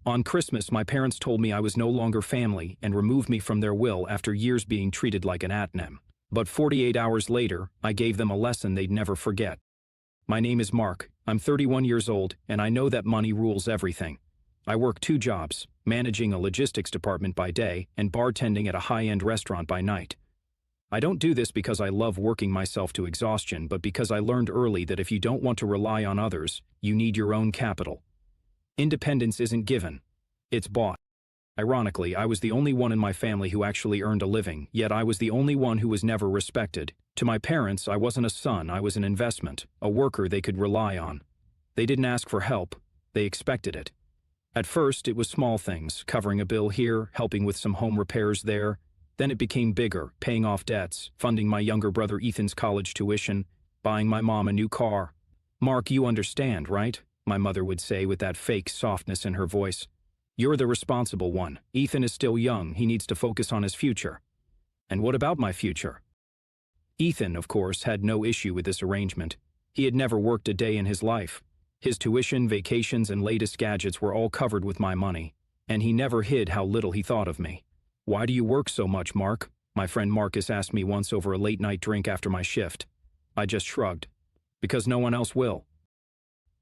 On Christmas, my parents told me I was no longer family and removed me from their will after years being treated like an atnem. But 48 hours later, I gave them a lesson they'd never forget. My name is Mark, I'm 31 years old, and I know that money rules everything. I work 2 jobs, managing a logistics department by day and bartending at a high-end restaurant by night. I don't do this because I love working myself to exhaustion, but because I learned early that if you don't want to rely on others, you need your own capital. Independence isn't given, it's bought. Ironically, I was the only one in my family who actually earned a living, yet I was the only one who was never respected. To my parents, I wasn't a son, I was an investment, a worker they could rely on. They didn't ask for help, they expected it. At first, it was small things, covering a bill here, helping with some home repairs there. Then it became bigger, paying off debts, funding my younger brother Ethan's college tuition, buying my mom a new car. "Mark, you understand, right?" my mother would say with that fake softness in her voice. "You're the responsible one. Ethan is still young, he needs to focus on his future." And what about my future? Ethan, of course, had no issue with this arrangement. He had never worked a day in his life. His tuition, vacations, and latest gadgets were all covered with my money, and he never hid how little he thought of me. "Why do you work so much, Mark?" my friend Marcus asked me once over a late-night drink after my shift. I just shrugged. "Because no one else will."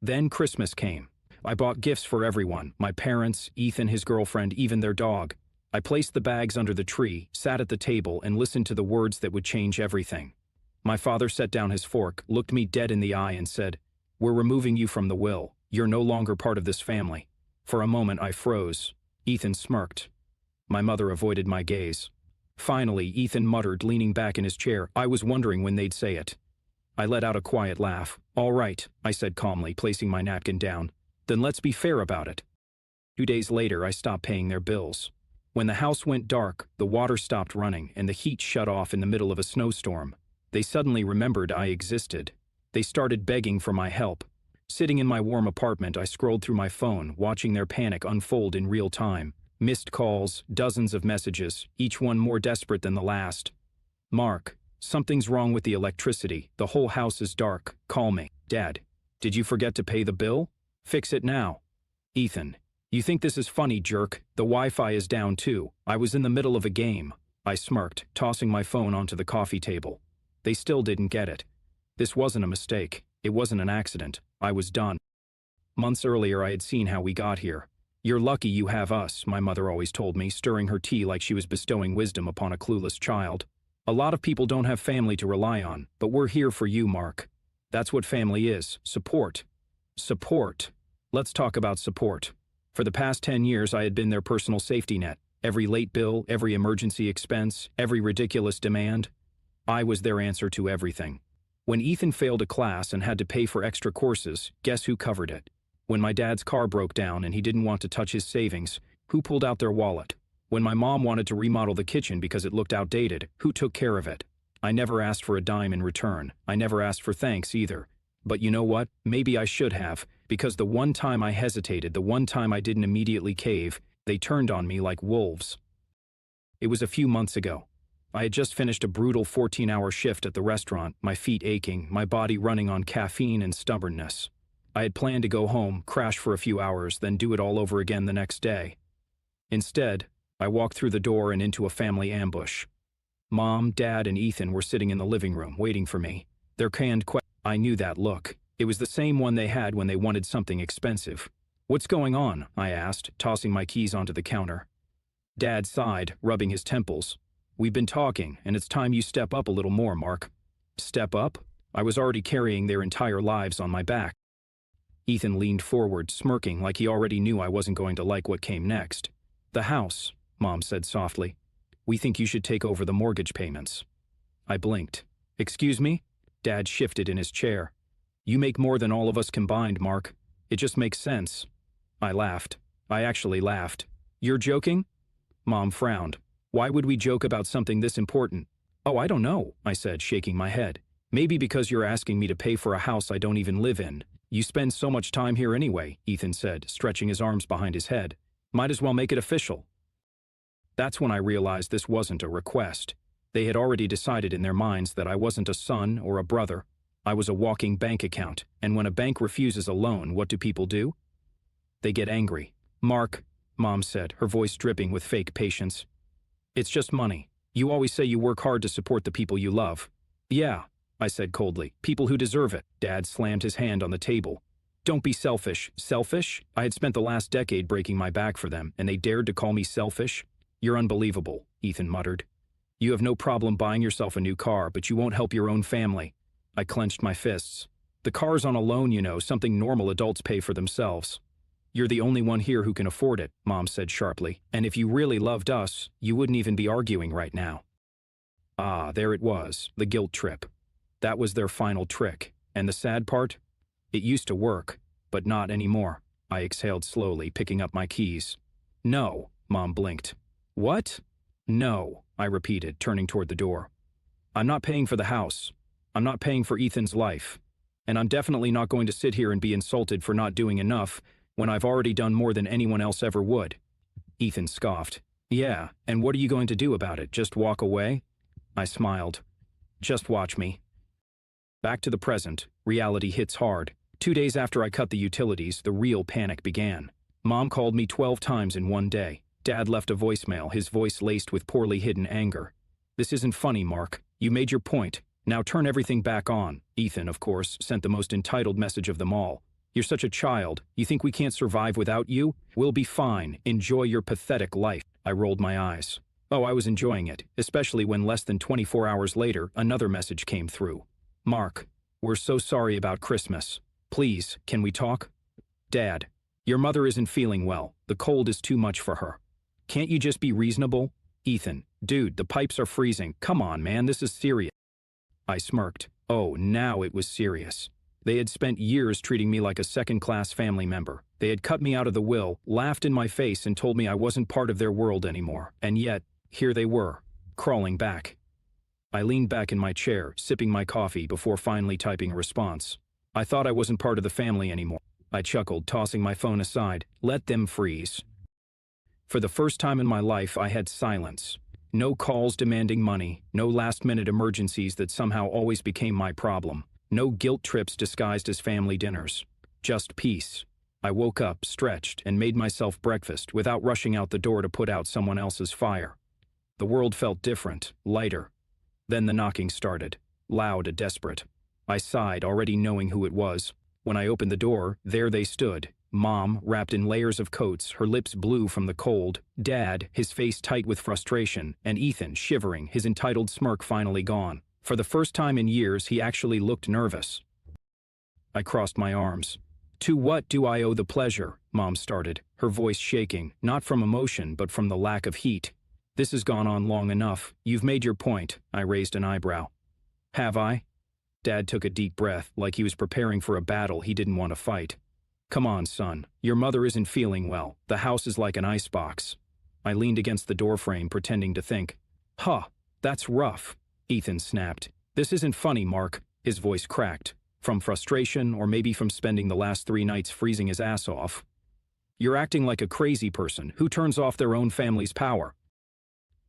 Then Christmas came. I bought gifts for everyone, my parents, Ethan, his girlfriend, even their dog. I placed the bags under the tree, sat at the table, and listened to the words that would change everything. My father set down his fork, looked me dead in the eye, and said, "We're removing you from the will. You're no longer part of this family." For a moment, I froze. Ethan smirked. My mother avoided my gaze. Finally, Ethan muttered, leaning back in his chair. I was wondering when they'd say it. I let out a quiet laugh. "All right," I said calmly, placing my napkin down. "Then let's be fair about it." 2 days later, I stopped paying their bills. When the house went dark, the water stopped running, and the heat shut off in the middle of a snowstorm. They suddenly remembered I existed. They started begging for my help. Sitting in my warm apartment, I scrolled through my phone, watching their panic unfold in real time. Missed calls, dozens of messages, each one more desperate than the last. "Mark, something's wrong with the electricity. The whole house is dark. Call me." "Dad, did you forget to pay the bill? Fix it now." "Ethan, you think this is funny, jerk? The Wi-Fi is down too. I was in the middle of a game." I smirked, tossing my phone onto the coffee table. They still didn't get it. This wasn't a mistake. It wasn't an accident. I was done. Months earlier, I had seen how we got here. "You're lucky you have us," my mother always told me, stirring her tea like she was bestowing wisdom upon a clueless child. "A lot of people don't have family to rely on, but we're here for you, Mark. That's what family is. Support." Support. Let's talk about support. For the past 10 years, I had been their personal safety net. Every late bill, every emergency expense, every ridiculous demand. I was their answer to everything. When Ethan failed a class and had to pay for extra courses, guess who covered it? When my dad's car broke down and he didn't want to touch his savings, who pulled out their wallet? When my mom wanted to remodel the kitchen because it looked outdated, who took care of it? I never asked for a dime in return. I never asked for thanks either. But you know what? Maybe I should have, because the one time I hesitated, the one time I didn't immediately cave, they turned on me like wolves. It was a few months ago. I had just finished a brutal 14-hour shift at the restaurant, my feet aching, my body running on caffeine and stubbornness. I had planned to go home, crash for a few hours, then do it all over again the next day. Instead, I walked through the door and into a family ambush. Mom, Dad, and Ethan were sitting in the living room, waiting for me. Their canned questions. I knew that look. It was the same one they had when they wanted something expensive. "What's going on?" I asked, tossing my keys onto the counter. Dad sighed, rubbing his temples. "We've been talking, and it's time you step up a little more, Mark." Step up? I was already carrying their entire lives on my back. Ethan leaned forward, smirking like he already knew I wasn't going to like what came next. "The house," Mom said softly. "We think you should take over the mortgage payments." I blinked. "Excuse me?" Dad shifted in his chair. "You make more than all of us combined, Mark. It just makes sense." I laughed. I actually laughed. "You're joking?" Mom frowned. "Why would we joke about something this important?" "Oh, I don't know," I said, shaking my head. "Maybe because you're asking me to pay for a house I don't even live in. You spend so much time here anyway," Ethan said, stretching his arms behind his head. "Might as well make it official." That's when I realized this wasn't a request. They had already decided in their minds that I wasn't a son or a brother. I was a walking bank account, and when a bank refuses a loan, what do people do? They get angry. "Mark, Mom said, her voice dripping with fake patience. It's just money. You always say you work hard to support the people you love. Yeah, I said coldly. People who deserve it. Dad slammed his hand on the table. Don't be selfish. Selfish? I had spent the last decade breaking my back for them, and they dared to call me selfish? You're unbelievable, Ethan muttered. You have no problem buying yourself a new car, but you won't help your own family. I clenched my fists. The car's on a loan, you know, something normal adults pay for themselves. You're the only one here who can afford it, Mom said sharply. And if you really loved us, you wouldn't even be arguing right now. Ah, there it was, the guilt trip. That was their final trick. And the sad part? It used to work, but not anymore. I exhaled slowly, picking up my keys. No, Mom blinked. What? No, I repeated, turning toward the door. I'm not paying for the house. I'm not paying for Ethan's life. And I'm definitely not going to sit here and be insulted for not doing enough when I've already done more than anyone else ever would. Ethan scoffed. Yeah, and what are you going to do about it? Just walk away? I smiled. Just watch me. Back to the present, reality hits hard. 2 days after I cut the utilities, the real panic began. Mom called me 12 times in one day. Dad left a voicemail, his voice laced with poorly hidden anger. This isn't funny, Mark. You made your point. Now turn everything back on. Ethan, of course, sent the most entitled message of them all. You're such a child. You think we can't survive without you? We'll be fine. Enjoy your pathetic life. I rolled my eyes. Oh, I was enjoying it, especially when less than 24 hours later, another message came through. Mark, we're so sorry about Christmas. Please, can we talk? Dad, your mother isn't feeling well. The cold is too much for her. Can't you just be reasonable? Ethan, dude, the pipes are freezing. Come on, man, this is serious. I smirked. Oh, now it was serious. They had spent years treating me like a second-class family member. They had cut me out of the will, laughed in my face, and told me I wasn't part of their world anymore. And yet, here they were, crawling back. I leaned back in my chair, sipping my coffee before finally typing a response. I thought I wasn't part of the family anymore. I chuckled, tossing my phone aside. Let them freeze. For the first time in my life, I had silence. No calls demanding money, no last-minute emergencies that somehow always became my problem. No guilt trips disguised as family dinners. Just peace. I woke up, stretched, and made myself breakfast without rushing out the door to put out someone else's fire. The world felt different, lighter. Then the knocking started, loud and desperate. I sighed, already knowing who it was. When I opened the door, there they stood. Mom, wrapped in layers of coats, her lips blue from the cold. Dad, his face tight with frustration. And Ethan, shivering, his entitled smirk finally gone. For the first time in years, he actually looked nervous. I crossed my arms. To what do I owe the pleasure? Mom started, her voice shaking, not from emotion, but from the lack of heat. This has gone on long enough. You've made your point. I raised an eyebrow. Have I? Dad took a deep breath, like he was preparing for a battle he didn't want to fight. Come on, son. Your mother isn't feeling well. The house is like an icebox. I leaned against the doorframe, pretending to think. Huh, that's rough. Ethan snapped. This isn't funny, Mark. His voice cracked. From frustration, or maybe from spending the last 3 nights freezing his ass off. You're acting like a crazy person who turns off their own family's power.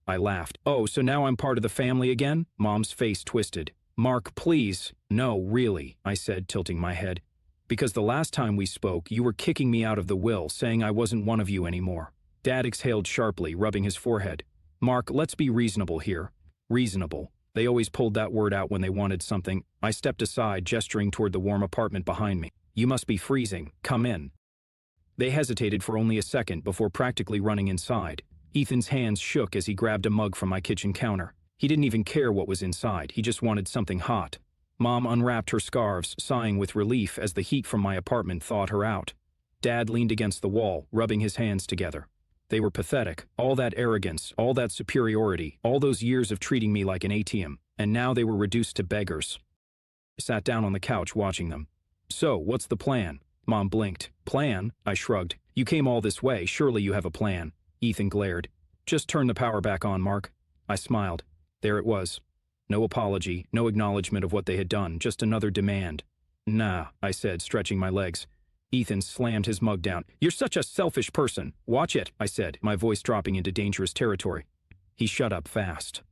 I laughed. Oh, so now I'm part of the family again? Mom's face twisted. Mark, please. No, really, I said, tilting my head. Because the last time we spoke, you were kicking me out of the will, saying I wasn't one of you anymore. Dad exhaled sharply, rubbing his forehead. Mark, let's be reasonable here. Reasonable. They always pulled that word out when they wanted something. I stepped aside, gesturing toward the warm apartment behind me. You must be freezing. Come in. They hesitated for only a second before practically running inside. Ethan's hands shook as he grabbed a mug from my kitchen counter. He didn't even care what was inside. He just wanted something hot. Mom unwrapped her scarves, sighing with relief as the heat from my apartment thawed her out. Dad leaned against the wall, rubbing his hands together. They were pathetic. All that arrogance, all that superiority, all those years of treating me like an ATM, and now they were reduced to beggars. I sat down on the couch watching them. So, what's the plan? Mom blinked. Plan? I shrugged. You came all this way, surely you have a plan. Ethan glared. Just turn the power back on, Mark. I smiled. There it was. No apology, no acknowledgement of what they had done, just another demand. Nah, I said, stretching my legs. Ethan slammed his mug down. You're such a selfish person. Watch it, I said, my voice dropping into dangerous territory. He shut up fast.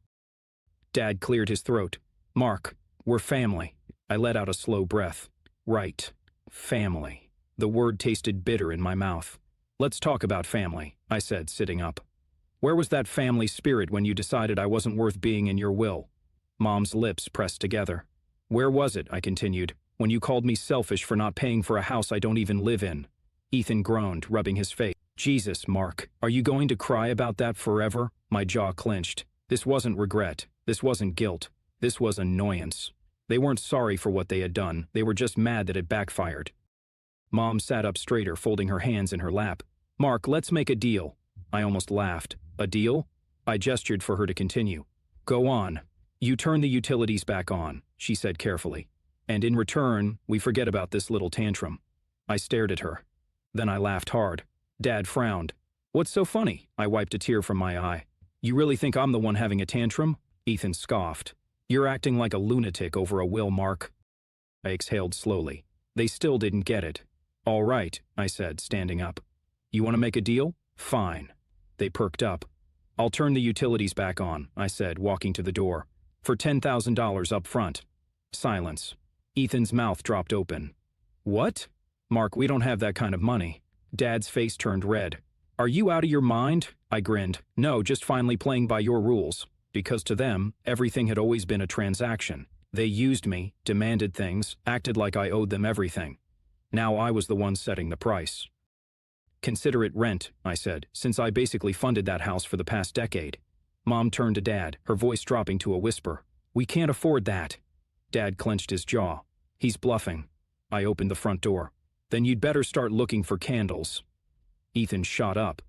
Dad cleared his throat. Mark, we're family. I let out a slow breath. Right. Family. The word tasted bitter in my mouth. Let's talk about family, I said, sitting up. Where was that family spirit when you decided I wasn't worth being in your will? Mom's lips pressed together. Where was it, I continued, when you called me selfish for not paying for a house I don't even live in? Ethan groaned, rubbing his face. Jesus, Mark, are you going to cry about that forever? My jaw clenched. This wasn't regret. This wasn't guilt. This was annoyance. They weren't sorry for what they had done. They were just mad that it backfired. Mom sat up straighter, folding her hands in her lap. Mark, let's make a deal. I almost laughed. A deal? I gestured for her to continue. Go on. You turn the utilities back on, she said carefully. And in return, we forget about this little tantrum. I stared at her. Then I laughed hard. Dad frowned. What's so funny? I wiped a tear from my eye. You really think I'm the one having a tantrum? Ethan scoffed. You're acting like a lunatic over a will, Mark. I exhaled slowly. They still didn't get it. All right, I said, standing up. You want to make a deal? Fine. They perked up. I'll turn the utilities back on, I said, walking to the door. For $10,000 up front. Silence. Ethan's mouth dropped open. What? Mark, we don't have that kind of money. Dad's face turned red. Are you out of your mind? I grinned. No, just finally playing by your rules. Because to them, everything had always been a transaction. They used me, demanded things, acted like I owed them everything. Now I was the one setting the price. Consider it rent, I said, since I basically funded that house for the past decade. Mom turned to Dad, her voice dropping to a whisper. We can't afford that. Dad clenched his jaw. He's bluffing. I opened the front door. Then you'd better start looking for candles. Ethan shot up.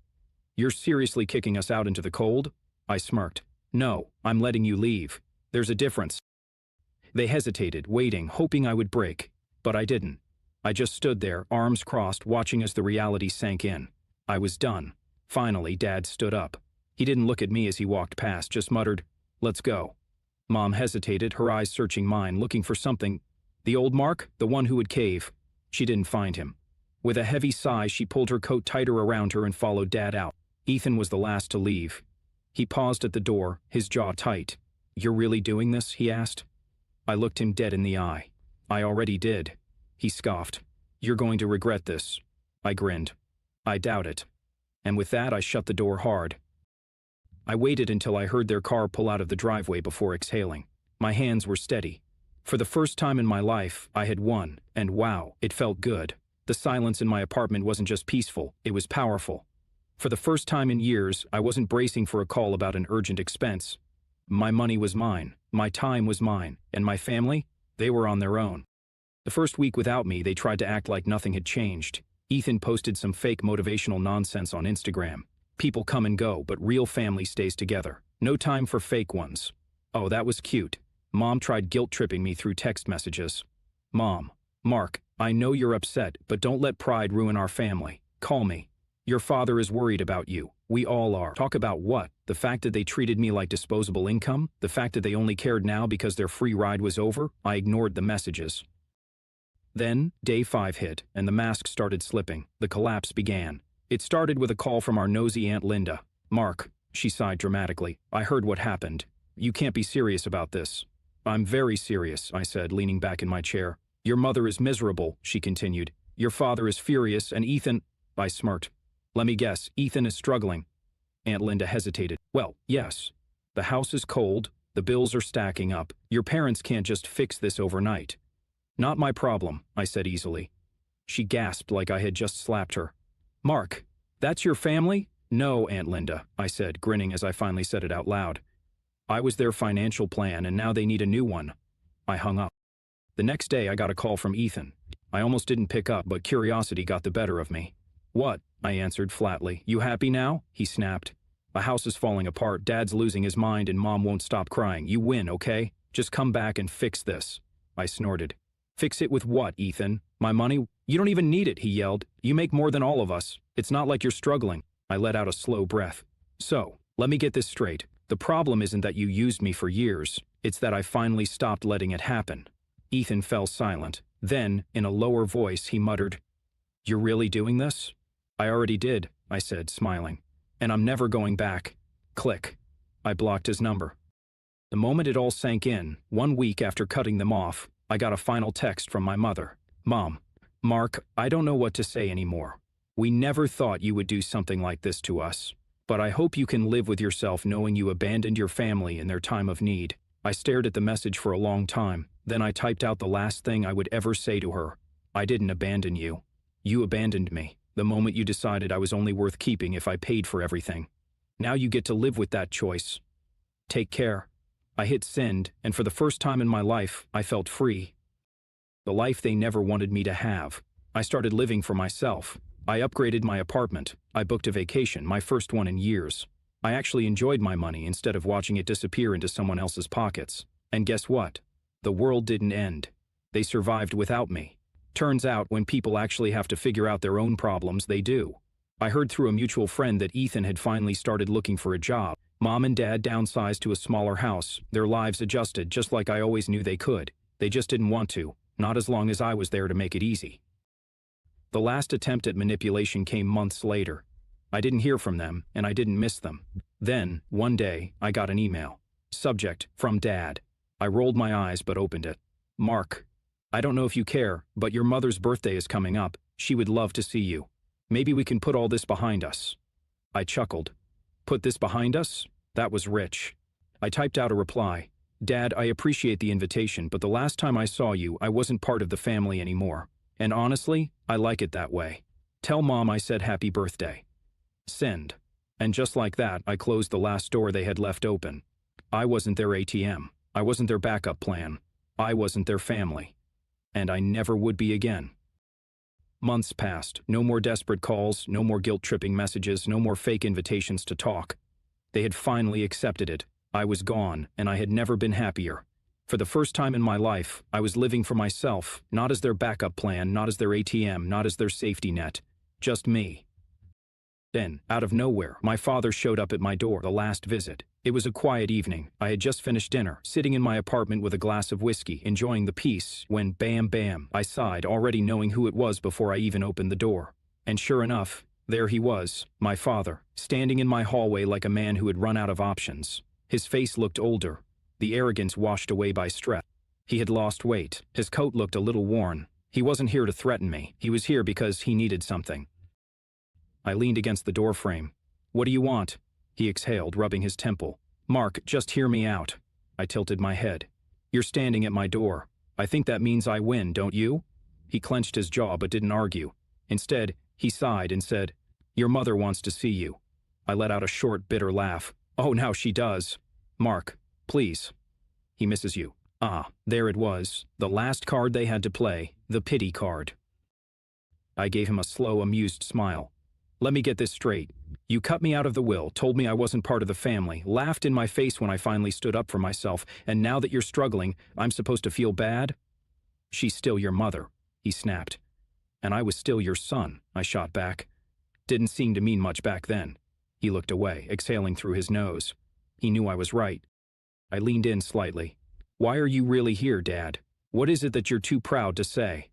You're seriously kicking us out into the cold? I smirked. No, I'm letting you leave. There's a difference. They hesitated, waiting, hoping I would break. But I didn't. I just stood there, arms crossed, watching as the reality sank in. I was done. Finally, Dad stood up. He didn't look at me as he walked past, just muttered, "Let's go." Mom hesitated, her eyes searching mine, looking for something. The old Mark, the one who would cave. She didn't find him. With a heavy sigh, she pulled her coat tighter around her and followed Dad out. Ethan was the last to leave. He paused at the door, his jaw tight. You're really doing this? He asked. I looked him dead in the eye. I already did. He scoffed. You're going to regret this. I grinned. I doubt it. And with that, I shut the door hard. I waited until I heard their car pull out of the driveway before exhaling. My hands were steady. For the first time in my life, I had won, and wow, it felt good. The silence in my apartment wasn't just peaceful, it was powerful. For the first time in years, I wasn't bracing for a call about an urgent expense. My money was mine, my time was mine, and my family, they were on their own. The first week without me, they tried to act like nothing had changed. Ethan posted some fake motivational nonsense on Instagram. People come and go, but real family stays together. No time for fake ones. Oh, that was cute. Mom tried guilt-tripping me through text messages. Mom, Mark, I know you're upset, but don't let pride ruin our family. Call me. Your father is worried about you. We all are. Talk about what? The fact that they treated me like disposable income? The fact that they only cared now because their free ride was over? I ignored the messages. Then, day 5 hit, and the mask started slipping. The collapse began. It started with a call from our nosy Aunt Linda. Mark, she sighed dramatically, I heard what happened. You can't be serious about this. I'm very serious, I said, leaning back in my chair. Your mother is miserable, she continued. Your father is furious, and Ethan... I smirked. Let me guess, Ethan is struggling. Aunt Linda hesitated. Well, yes. The house is cold, the bills are stacking up. Your parents can't just fix this overnight. Not my problem, I said easily. She gasped like I had just slapped her. Mark, that's your family? No, Aunt Linda, I said, grinning as I finally said it out loud. I was their financial plan, and now they need a new one. I hung up. The next day, I got a call from Ethan. I almost didn't pick up, but curiosity got the better of me. What? I answered flatly. You happy now? He snapped. The house is falling apart, Dad's losing his mind, and Mom won't stop crying. You win, okay? Just come back and fix this. I snorted. Fix it with what, Ethan? My money? You don't even need it, he yelled. You make more than all of us. It's not like you're struggling. I let out a slow breath. So, let me get this straight. The problem isn't that you used me for years. It's that I finally stopped letting it happen. Ethan fell silent. Then, in a lower voice, he muttered, You're really doing this? I already did, I said, smiling. And I'm never going back. Click. I blocked his number. The moment it all sank in, 1 week after cutting them off, I got a final text from my mother. Mom, Mark, I don't know what to say anymore. We never thought you would do something like this to us. But I hope you can live with yourself knowing you abandoned your family in their time of need." I stared at the message for a long time, then I typed out the last thing I would ever say to her. "I didn't abandon you. You abandoned me, the moment you decided I was only worth keeping if I paid for everything. Now you get to live with that choice. Take care." I hit send, and for the first time in my life, I felt free. The life they never wanted me to have. I started living for myself. I upgraded my apartment. I booked a vacation, my first one in years. I actually enjoyed my money instead of watching it disappear into someone else's pockets. And guess what? The world didn't end. They survived without me. Turns out, when people actually have to figure out their own problems, they do. I heard through a mutual friend that Ethan had finally started looking for a job. Mom and Dad downsized to a smaller house. Their lives adjusted just like I always knew they could. They just didn't want to, not as long as I was there to make it easy. The last attempt at manipulation came months later. I didn't hear from them, and I didn't miss them. Then, one day, I got an email. Subject, from Dad. I rolled my eyes but opened it. "Mark, I don't know if you care, but your mother's birthday is coming up. She would love to see you. Maybe we can put all this behind us." I chuckled. Put this behind us? That was rich. I typed out a reply. "Dad, I appreciate the invitation, but the last time I saw you, I wasn't part of the family anymore. And honestly, I like it that way. Tell Mom I said happy birthday." Send. And just like that, I closed the last door they had left open. I wasn't their ATM. I wasn't their backup plan. I wasn't their family. And I never would be again. Months passed. No more desperate calls, no more guilt-tripping messages, no more fake invitations to talk. They had finally accepted it. I was gone, and I had never been happier. For the first time in my life, I was living for myself, not as their backup plan, not as their ATM, not as their safety net. Just me. Then, out of nowhere, my father showed up at my door the last visit. It was a quiet evening. I had just finished dinner, sitting in my apartment with a glass of whiskey, enjoying the peace, when bam bam, I sighed, already knowing who it was before I even opened the door. And sure enough, there he was, my father, standing in my hallway like a man who had run out of options. His face looked older, the arrogance washed away by stress. He had lost weight. His coat looked a little worn. He wasn't here to threaten me. He was here because he needed something. I leaned against the doorframe. "What do you want?" He exhaled, rubbing his temple. "Mark, just hear me out." I tilted my head. "You're standing at my door. I think that means I win, don't you?" He clenched his jaw but didn't argue. Instead, he sighed and said, "Your mother wants to see you." I let out a short, bitter laugh. "Oh, now she does. Mark, please. He misses you." Ah, there it was, the last card they had to play, the pity card. I gave him a slow, amused smile. "Let me get this straight. You cut me out of the will, told me I wasn't part of the family, laughed in my face when I finally stood up for myself, and now that you're struggling, I'm supposed to feel bad?" "She's still your mother," he snapped. "And I was still your son," I shot back. Didn't seem to mean much back then. He looked away, exhaling through his nose. He knew I was right. I leaned in slightly. "Why are you really here, Dad? What is it that you're too proud to say?"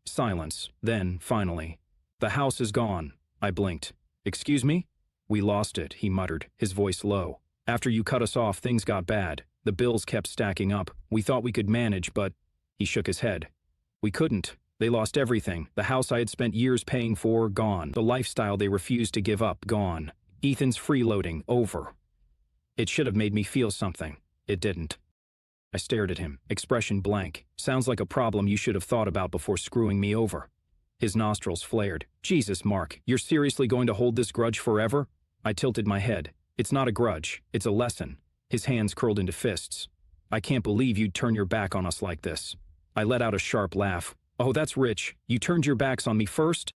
Silence. Then, finally, "The house is gone." I blinked. "Excuse me?" "We lost it," he muttered, his voice low. "After you cut us off, things got bad. The bills kept stacking up. We thought we could manage, but—" He shook his head. "We couldn't. They lost everything. The house I had spent years paying for, gone. The lifestyle they refused to give up, gone. Ethan's freeloading, over." It should have made me feel something. It didn't. I stared at him, expression blank. "Sounds like a problem you should have thought about before screwing me over." His nostrils flared. "Jesus, Mark, you're seriously going to hold this grudge forever?" I tilted my head. "It's not a grudge. It's a lesson." His hands curled into fists. "I can't believe you'd turn your back on us like this." I let out a sharp laugh. "Oh, that's rich. You turned your backs on me first?"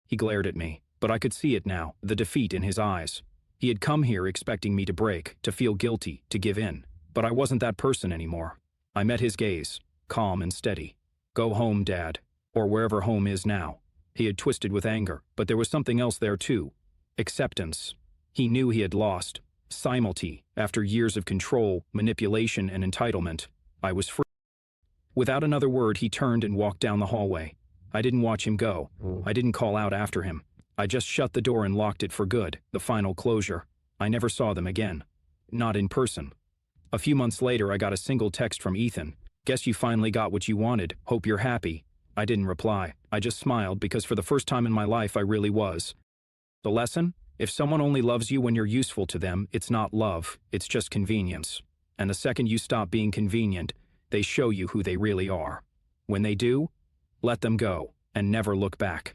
He glared at me, but I could see it now, the defeat in his eyes. He had come here expecting me to break, to feel guilty, to give in. But I wasn't that person anymore. I met his gaze, calm and steady. "Go home, Dad. Or wherever home is now." He had twisted with anger, but there was something else there too. Acceptance. He knew he had lost. Simultaneously, after years of control, manipulation, and entitlement, I was free. Without another word, he turned and walked down the hallway. I didn't watch him go. I didn't call out after him. I just shut the door and locked it for good, the final closure. I never saw them again. Not in person. A few months later, I got a single text from Ethan. "Guess you finally got what you wanted. Hope you're happy." I didn't reply. I just smiled because for the first time in my life I really was. The lesson? If someone only loves you when you're useful to them, it's not love, it's just convenience. And the second you stop being convenient, they show you who they really are. When they do, let them go, and never look back.